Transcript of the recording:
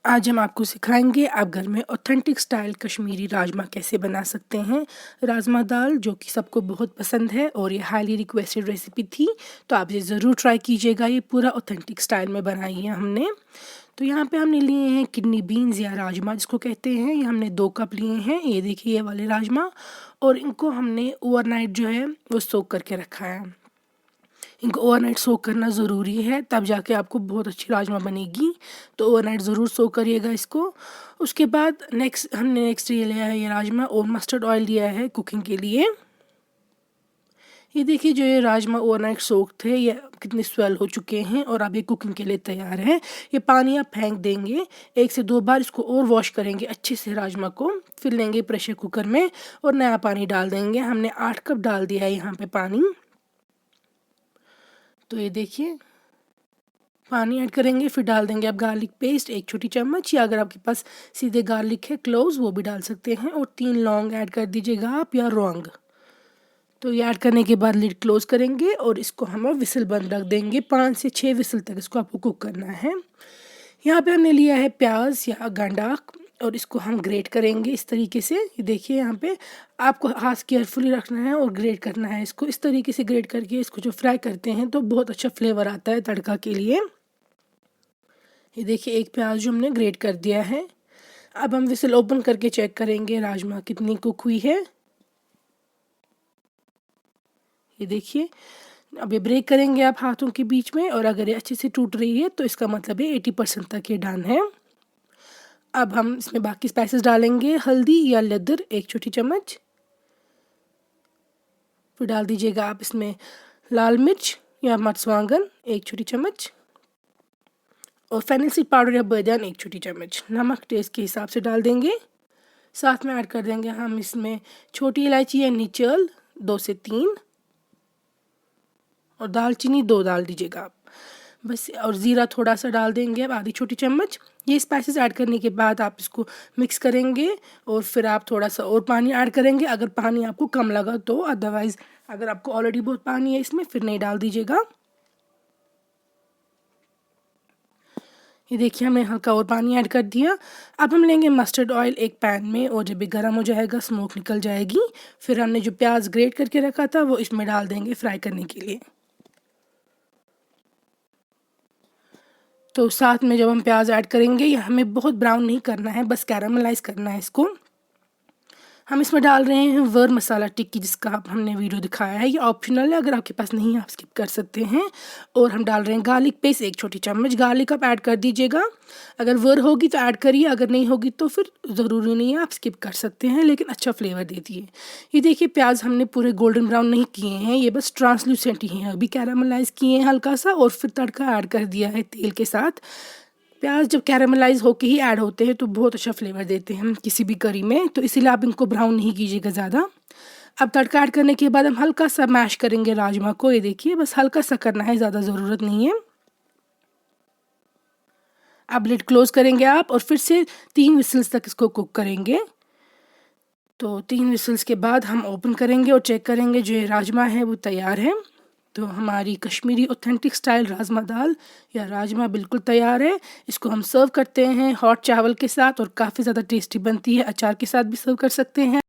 आज हम आपको सिखाएंगे आप घर में ऑथेंटिक स्टाइल कश्मीरी राजमा कैसे बना सकते हैं। राजमा दाल जो कि सबको बहुत पसंद है और ये हाईली रिक्वेस्टेड रेसिपी थी, तो आप ये ज़रूर ट्राई कीजिएगा। ये पूरा ऑथेंटिक स्टाइल में बनाई है हमने। तो यहाँ पे हमने लिए हैं किडनी बीन्स या राजमा जिसको कहते हैं। ये हमने 2 कप लिए हैं। ये देखिए ये वाले राजमा, और इनको हमने ओवरनाइट जो है वो सोक करके रखा है। इनको ओवरनाइट सोक करना ज़रूरी है, तब जाके आपको बहुत अच्छी राजमा बनेगी। तो ओवरनाइट ज़रूर सोक करिएगा इसको। उसके बाद हमने नेक्स्ट ये लिया है ये राजमा, और मस्टर्ड ऑयल लिया है कुकिंग के लिए। ये देखिए जो ये राजमा ओवरनाइट सोक थे ये कितने स्वेल हो चुके हैं और अब ये कुकिंग के लिए तैयार है। ये पानी आप फेंक देंगे, 1 से 2 बार इसको और वॉश करेंगे अच्छे से राजमा को, फिर लेंगे प्रेशर कुकर में और नया पानी डाल देंगे। हमने 8 कप डाल दिया है यहाँ पे पानी। तो ये देखिए पानी ऐड करेंगे, फिर डाल देंगे आप गार्लिक पेस्ट 1 छोटी चम्मच, या अगर आपके पास सीधे गार्लिक है क्लोव्स वो भी डाल सकते हैं, और 3 लौंग ऐड कर दीजिएगा आप, या लौंग। तो ये ऐड करने के बाद लिड क्लोज करेंगे और इसको हम विसल बंद रख देंगे। 5 से 6 विसल तक इसको आपको कुक करना है। यहाँ पे हमने लिया है प्याज या गंडा, और इसको हम ग्रेट करेंगे इस तरीके से। ये देखिए यहाँ पे आपको हाथ केयरफुली रखना है और ग्रेट करना है इसको। इस तरीके से ग्रेट करके इसको जो फ्राई करते हैं तो बहुत अच्छा फ्लेवर आता है तड़का के लिए। ये देखिए एक प्याज जो हमने ग्रेट कर दिया है। अब हम विसल ओपन करके चेक करेंगे राजमा कितनी कुक हुई है। ये देखिए अब ये ब्रेक करेंगे आप हाथों के बीच में, और अगर ये अच्छे से टूट रही है तो इसका मतलब है 80% तक ये डन है। अब हम इसमें बाकी स्पाइसेस डालेंगे। हल्दी या लेदर 1 छोटी चम्मच, फिर डाल दीजिएगा आप इसमें लाल मिर्च या मर्चवांगन 1 छोटी चम्मच, और फेनिल सीड पाउडर या बादाम 1 छोटी चम्मच। नमक टेस्ट के हिसाब से डाल देंगे। साथ में ऐड कर देंगे हम इसमें छोटी इलायची या नीचल 2 से 3, और दालचीनी 2 डाल दीजिएगा आप बस, और ज़ीरा थोड़ा सा डाल देंगे अब आधी छोटी चम्मच। ये स्पाइसेस ऐड करने के बाद आप इसको मिक्स करेंगे, और फिर आप थोड़ा सा और पानी ऐड करेंगे अगर पानी आपको कम लगा तो। अदरवाइज़ अगर आपको ऑलरेडी बहुत पानी है इसमें फिर नहीं डाल दीजिएगा। ये देखिए हमने हल्का और पानी ऐड कर दिया। अब हम लेंगे मस्टर्ड ऑयल एक पैन में, और जब ये गर्म हो जाएगा स्मोक निकल जाएगी, फिर हमने जो प्याज ग्रेट करके रखा था वो इसमें डाल देंगे फ्राई करने के लिए। तो साथ में जब हम प्याज ऐड करेंगे ये हमें बहुत ब्राउन नहीं करना है, बस कैरामलाइज करना है इसको। हम इसमें डाल रहे हैं वर मसाला टिक्की जिसका हमने वीडियो दिखाया है। ये ऑप्शनल है, अगर आपके पास नहीं है आप स्किप कर सकते हैं। और हम डाल रहे हैं गार्लिक पेस्ट 1 छोटी चम्मच। गार्लिक आप ऐड कर दीजिएगा, अगर वर होगी तो ऐड करिए, अगर नहीं होगी तो फिर ज़रूरी नहीं है आप स्किप कर सकते हैं, लेकिन अच्छा फ्लेवर देती है। ये देखिए प्याज हमने पूरे गोल्डन ब्राउन नहीं किए हैं, ये बस ट्रांसल्यूसेंट ही हैं, अभी कैरामलाइज किए हैं हल्का सा, और फिर तड़का ऐड कर दिया है तेल के साथ। प्याज जब कैरामलाइज होके ही ऐड होते हैं तो बहुत अच्छा फ्लेवर देते हैं किसी भी करी में, तो इसीलिए आप इनको ब्राउन नहीं कीजिएगा ज़्यादा। अब तड़का ऐड करने के बाद हम हल्का सा मैश करेंगे राजमा को। ये देखिए बस हल्का सा करना है, ज़्यादा ज़रूरत नहीं है। अब लिड क्लोज करेंगे आप, और फिर से 3 विसल्स तक इसको कुक करेंगे। तो 3 विसल्स के बाद हम ओपन करेंगे और चेक करेंगे जो ये राजमा है वो तैयार है। तो हमारी कश्मीरी ऑथेंटिक स्टाइल राजमा दाल या राजमा बिल्कुल तैयार है। इसको हम सर्व करते हैं हॉट चावल के साथ, और काफ़ी ज़्यादा टेस्टी बनती है। अचार के साथ भी सर्व कर सकते हैं।